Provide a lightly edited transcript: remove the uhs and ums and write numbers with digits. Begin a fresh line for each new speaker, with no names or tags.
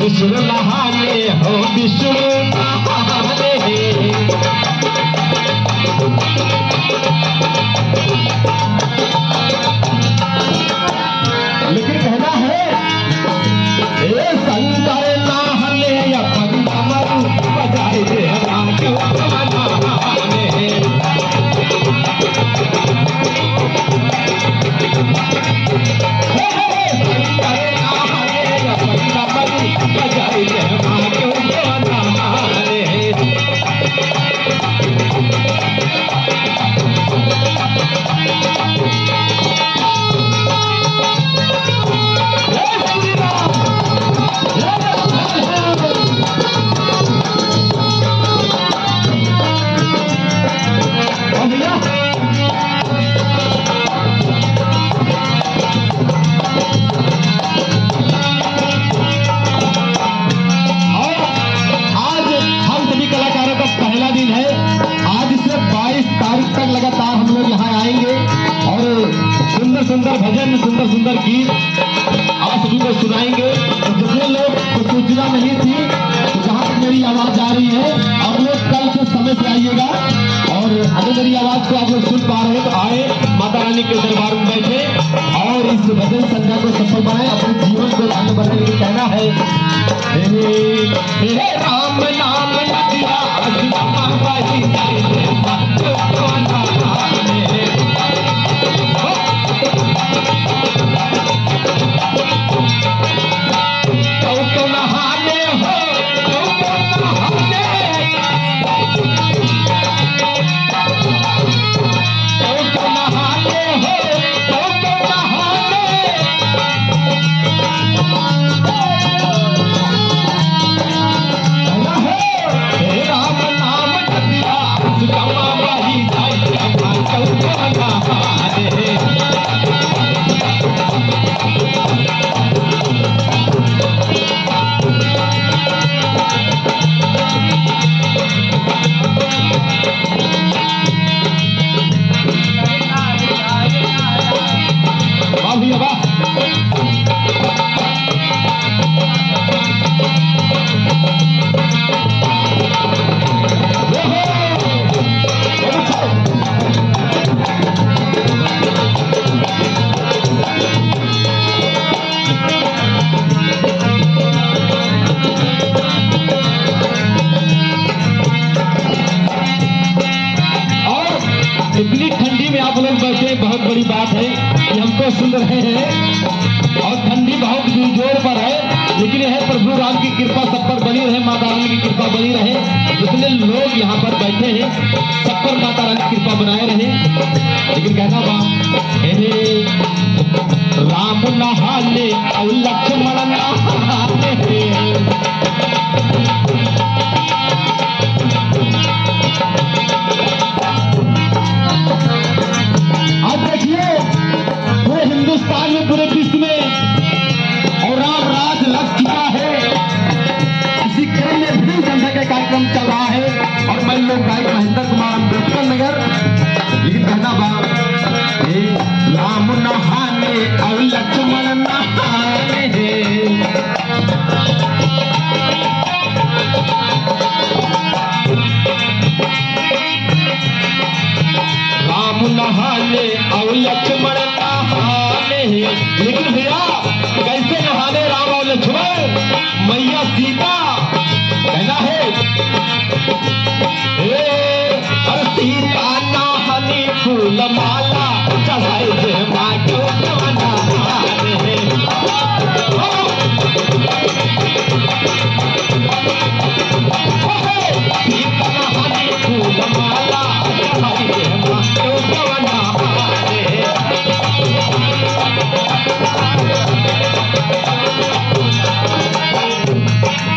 विष्णु नहाने हो विष्णु नहाने। लेकिन कहना है ए शंकर नहाने अपन डमरू बजाए दे राम क्यों नहाने। लगातार हम लोग यहाँ आएंगे और सुंदर सुंदर भजन, सुंदर सुंदर गीत आप सभी को सुनाएंगे। तो जितने लोग को सूचना नहीं थी तो जहाँ तक मेरी आवाज जा रही है आप लोग कल से समय से आइएगा और अगर मेरी आवाज को आप लोग सुन पा रहे हैं तो आए माता रानी के दरबार में बैठे और इस भजन संध्या को सफल बनाए, अपने जीवन को आगे बढ़ाने के लिए कहना है हे राम नाम नदिया इतनी ठंडी में आप लोग बैठे, बहुत बड़ी बात है कि हमको सुन रहे हैं और ठंडी बहुत जोर पर है, लेकिन यह प्रभु राम की कृपा सब पर बनी रहे, माता रानी की कृपा बनी रहे। जितने लोग यहाँ पर बैठे हैं सब पर माता रानी की कृपा बनाए रहे। लेकिन कहना हे राम नहाने और लक्ष्मण नहाने। हिंदुस्तान में पूरे विश्व में और राम राज लग चुका है। इसी क्रम में भी संध्या का कार्यक्रम चल रहा है और मैं लोग गायक महेंद्र कुमार अम्बेडकर नगर। लेकिन कहना राम नहाने और लक्ष्मण नहाने। राम नहाने और लक्ष्मण नहाने। लेकिन भैया कैसे नहाने राम और लक्ष्मण? मैया सीता कहना है अरे सीता नहाने फूल माला चढ़ाए